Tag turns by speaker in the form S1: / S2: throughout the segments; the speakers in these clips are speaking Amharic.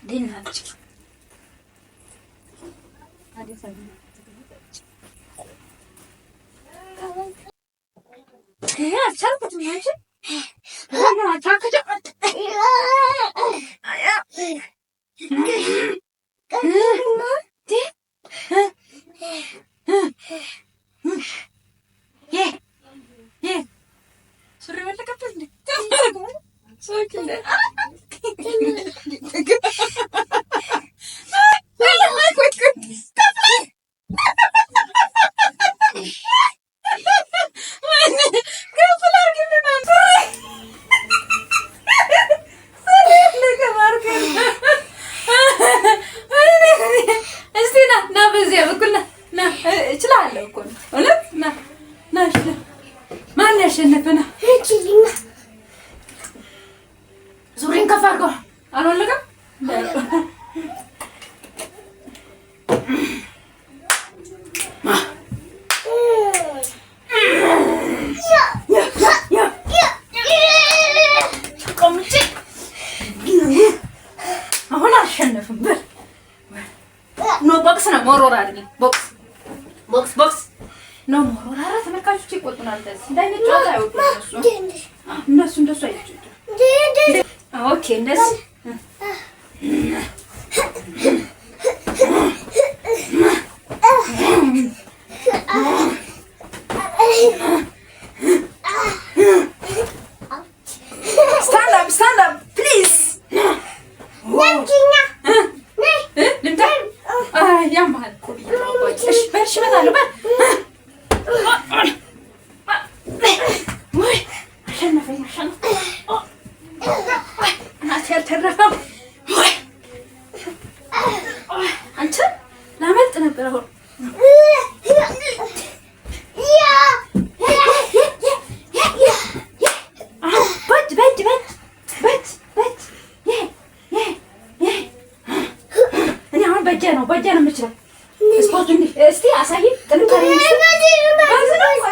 S1: ديناتك هذه هي شربت ماشي انا تاكل سوري ولا كفلني سوري شنفنا زورين كفاركو أنا ولا كم نو بوكس أنا مرور عليه بوكس بوكس بوكس نو مرور هذا تمركز شيء قلتنا لتس دايما جوزا يقول الناس الناس أيجي أوكي الناس stand up please نمتى يا مال ايش برش بدالو بقى عشان ما في عشان انا ترفم انت لا عملت نبر اهو بجانا مشرب اسبوع جنبي استي عساي تنكري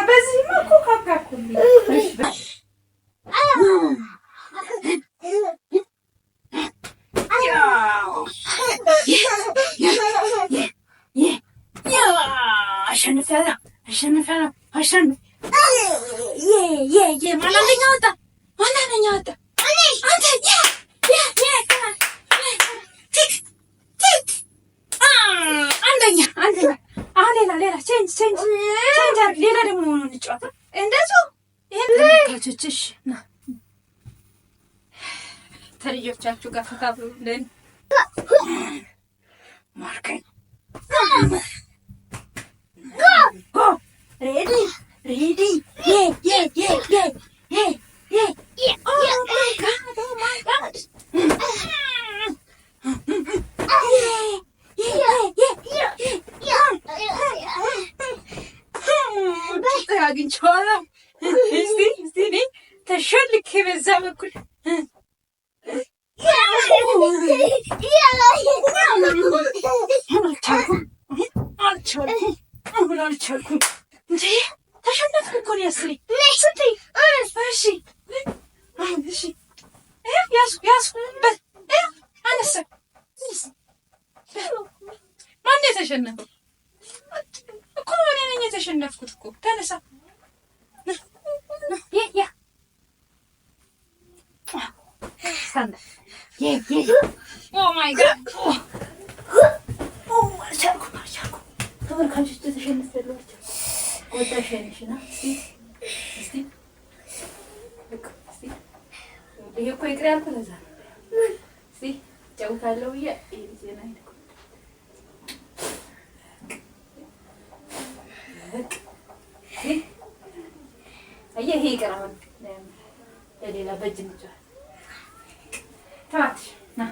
S1: بس ما كوكا كاكولي عشان فعلا يا ما انا نيوتا انت كمان عندنا ሌላ ቼንጅ ሌላ ደግሞ እንጫወታ እንደዚሁ ይሄን ከችችሽ ና ተልጆቻችሁ ጋር ፈታብሉልን ማርከኝ ጎ ሬዲ oh my god አግኝቼዋለሁ። እስቲ እኔ ተሸልኬ በዛ በኩል አልቻልኩም። እንዴ ተሸነፍኩ እኮ ነው ያስሪ ስንቴ እሺ ያዝኩበት አነሳ ማን የተሸነፈው እኮ እኔ ነኝ የተሸነፍኩት እኮ ተነሳ ያ stand oh my god አልቻልኩም ተመልካቾች ተሸንፌያለሁ ወጣሽና እስቲ ይሄ እኮ ይቅር ያልኩት ለዛ እስቲ ጨውታለሁ ብዬ ዜና ሄድኩ ይሄ ይቅር አሁን ለሌላ በእጅ እንጫወት ተዋት ና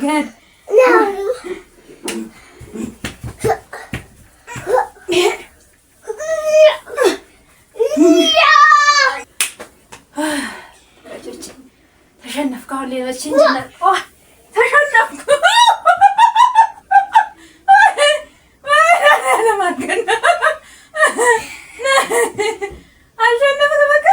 S1: ጋድ ተሸነፍኩ። አሁን ሌሎች ኢንጂነር ተሸነፍኩ። ለማገን አልሸነፍኩ በቃ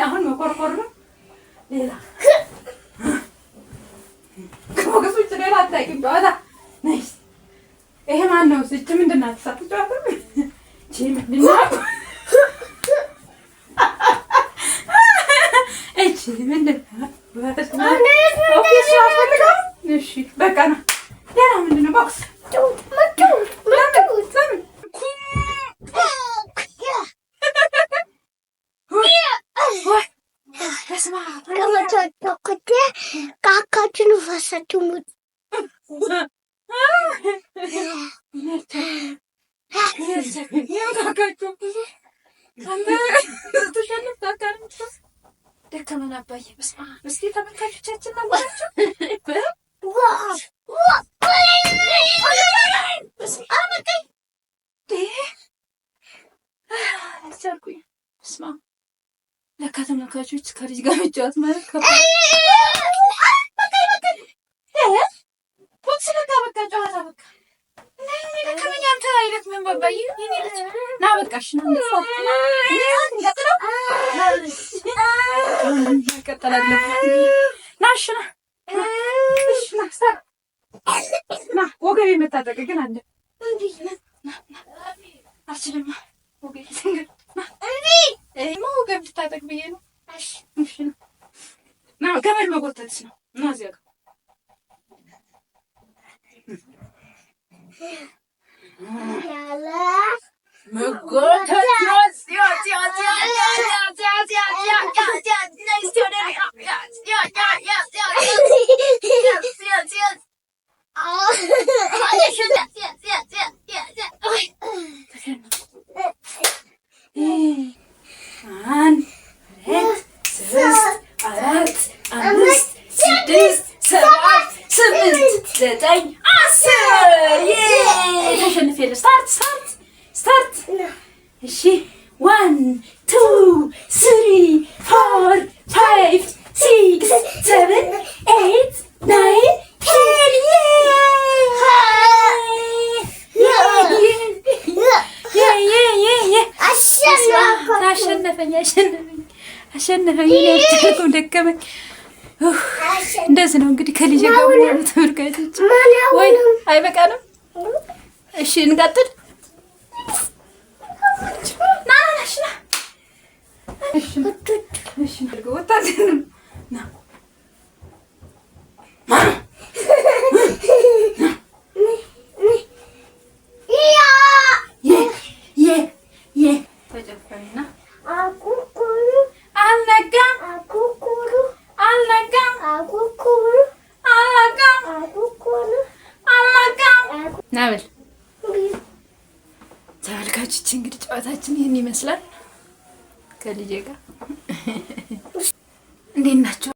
S1: አሁን መቆርቆር ነው። ሌላ ከሞገስ ውጭ ሌላ አታውቂም። ጨዋታ ነይስ። ይሄ ማን ነው? እቺ ምንድን ናት? ሳትጫወትም እቺ ምንድን ናት? እቺ ምንድን ናት? እሺ በቃ ነው። ሌላ ምንድን ነው? ቦክስ
S2: ካካችን ፈሳችሁ ሙት
S1: ደከመን አባዬ። በስመ አብ። እስኪ ተመልካቾቻችን ናቸው አልቻልኩኝ። በስመ አብ። ለካ ተመልካቾች ከልጅ ጋር መጫወት ማለት ቦክስ በቃ ጨዋታ በቃ ከመኛም ተራይለት ምን ባባዬ ና በቃሽ ነው ቀጥላለሁ። ናሽ ና ና ወገቤ መታጠቅ ግን አለ አልችልም። ወገቤ ወገብ ልታጠቅ ብዬ ነው። ና ገመድ መጎተትሽ ነው። ና እዚያ ጋር መጎተት አንድ ሁለት ሶስት አራት አምስት ስድስት ሰባት ስምንት ዘጠኝ አስር ተሸንፌያለሁ። ስታርት እሺ 1 2 3 4 5 6 7 8 9 አሸነፈኝ። ደከመኝ። እንደዚህ ነው እንግዲህ ከልጄ ጋር ያሉ ተመልካቾች። ወይ አይበቃንም? እሺ እንቀጥል። ናበል ተመልካቾች እንግዲህ ጨዋታችን ይህን ይመስላል። ከልጄ ጋር እንዴት ናቸው?